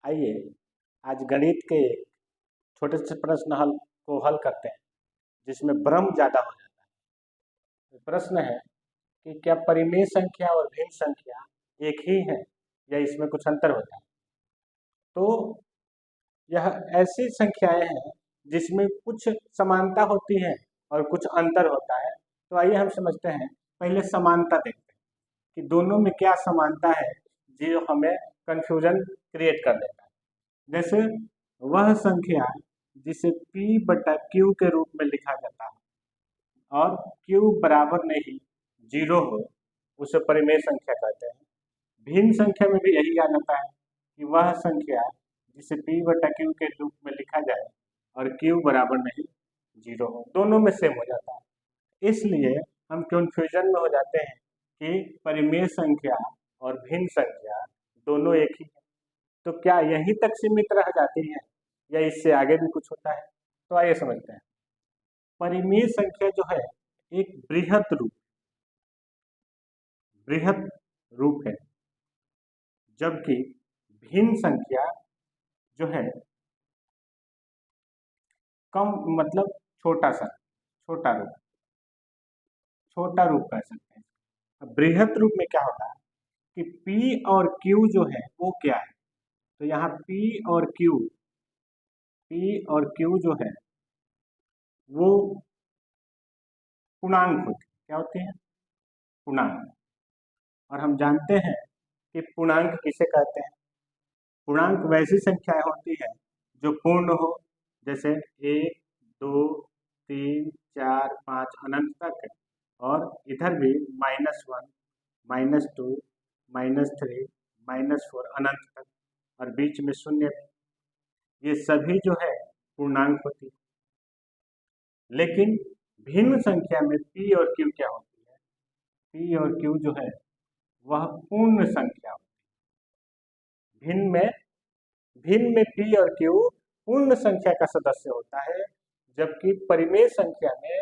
आइए आज गणित के छोटे से प्रश्न को हल करते हैं जिसमें भ्रम ज़्यादा हो जाता है। तो प्रश्न है कि क्या परिमेय संख्या और भिन्न संख्या एक ही है या इसमें कुछ अंतर होता है। तो यह ऐसी संख्याएं हैं जिसमें कुछ समानता होती है और कुछ अंतर होता है। तो आइए हम समझते हैं, पहले समानता देखते हैं कि दोनों में क्या समानता है जो हमें कंफ्यूजन क्रिएट कर देता है। जैसे वह संख्या जिसे P/Q के रूप में लिखा जाता है और Q बराबर नहीं 0 हो उसे परिमेय संख्या कहते हैं। भिन्न संख्या में भी यही आ जाता है कि वह संख्या जिसे P/Q के रूप में लिखा जाए और Q बराबर नहीं 0 हो, दोनों में सेम हो जाता है। इसलिए हम कंफ्यूजन में हो जाते हैं कि परिमेय संख्या और भिन्न संख्या दोनों एक ही है। तो क्या यहीं तक सीमित रह जाती है या इससे आगे भी कुछ होता है। तो आइए समझते हैं। परिमेय संख्या जो है एक बृहत रूप है, जबकि भिन्न संख्या जो है कम मतलब छोटा रूप कह सकते हैं। अब बृहत रूप में क्या होता है कि P और Q जो है वो क्या है। तो यहाँ P और Q जो है वो पूर्णांक होती है। क्या होती है? पूर्णांक। और हम जानते हैं कि पूर्णांक किसे कहते हैं। पूर्णांक वैसी संख्याएं होती है जो पूर्ण हो, जैसे 1, 2, 3, 4, 5 अनंत तक, और इधर भी -1, -2, -3, -4 अनंत तक, और बीच में शून्य। ये सभी जो है पूर्णांक होती है। लेकिन भिन्न संख्या में P और Q क्या होती है? P और Q जो है वह पूर्ण संख्या होती है। भिन्न में P और Q पूर्ण संख्या का सदस्य होता है, जबकि परिमेय संख्या में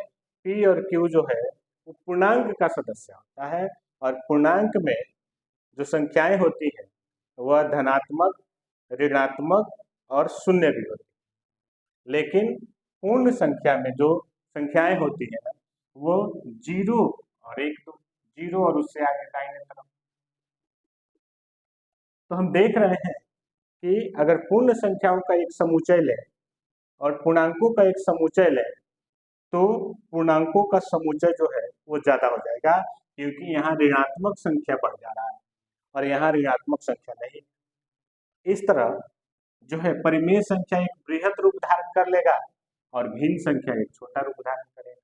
P और Q जो है वो पूर्णांक का सदस्य होता है। और पूर्णांक में जो संख्याएं होती है वह धनात्मक, ऋणात्मक और शून्य भी होती है। लेकिन पूर्ण संख्या में जो संख्याएं होती है वो 0 और 1, 2, 0 और उससे आगे दाहिने तरफ। तो हम देख रहे हैं कि अगर पूर्ण संख्याओं का एक समुच्चय लें और पूर्णांकों का एक समुच्चय लें तो पूर्णांकों का समुच्चय जो है वो ज्यादा हो जाएगा, क्योंकि यहाँ ऋणात्मक संख्या बढ़ जा रहा है और यहाँ ऋणात्मक संख्या नहीं। इस तरह जो है परिमेय संख्या एक बृहत रूप धारण कर लेगा और भिन्न संख्या एक छोटा रूप धारण करेगा।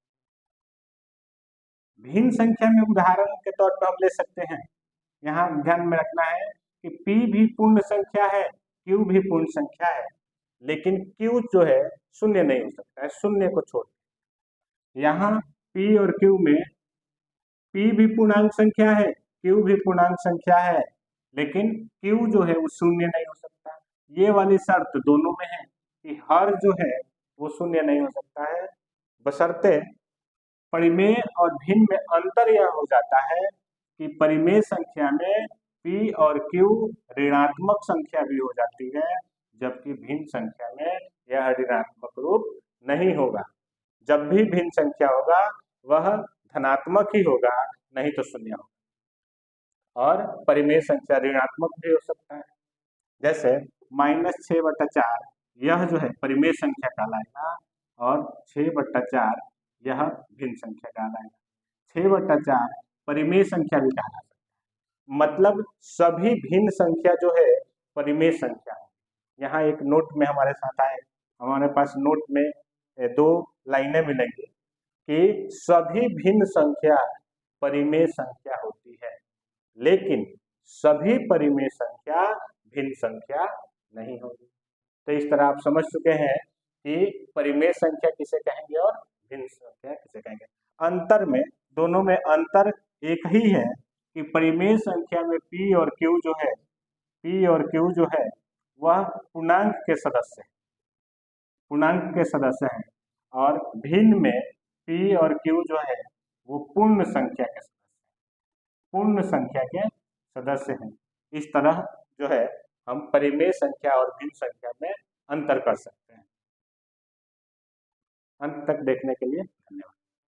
भिन्न संख्या में उदाहरण के तौर पर हम ले सकते हैं, यहाँ ध्यान में रखना है कि P भी पूर्ण संख्या है, Q भी पूर्ण संख्या है, लेकिन Q जो है शून्य नहीं हो सकता है, शून्य को छोड़। यहाँ P और Q में P भी पूर्णांक संख्या है, Q भी पूर्णांक संख्या है, लेकिन Q जो है वो शून्य नहीं हो सकता। ये वाली शर्त दोनों में है कि हर जो है वो शून्य नहीं हो सकता है, बशर्ते परिमेय और भिन्न में अंतर यह हो जाता है कि परिमेय संख्या में P और Q ऋणात्मक संख्या भी हो जाती है, जबकि भिन्न संख्या में यह ऋणात्मक रूप नहीं होगा। जब भी भिन्न संख्या होगा वह धनात्मक ही होगा, नहीं तो शून्य होगा। और परिमेय संख्या ऋणात्मक भी हो सकता है, जैसे -6/4 यह जो है परिमेय संख्या कहलाएगा और 6/4 यह भिन्न संख्या कहलाएगा। 6/4 परिमेय संख्या भी कहलाता है, मतलब सभी भिन्न संख्या जो है परिमेय संख्या है। यहाँ एक नोट में हमारे साथ आए, हमारे पास नोट में 2 लाइनें मिलेंगी कि सभी भिन्न संख्या परिमेय संख्या होती है, लेकिन सभी परिमेय संख्या भिन्न संख्या नहीं होगी। तो इस तरह आप समझ चुके हैं कि परिमेय संख्या किसे कहेंगे और भिन्न संख्या किसे कहेंगे। अंतर में दोनों में अंतर एक ही है कि परिमेय संख्या में P और Q जो है वह पूर्णांक के सदस्य हैं, और भिन्न में P और Q जो है वो पूर्ण संख्या के सदस्य हैं। इस तरह जो है हम परिमेय संख्या और भिन्न संख्या में अंतर कर सकते हैं। अंत तक देखने के लिए धन्यवाद।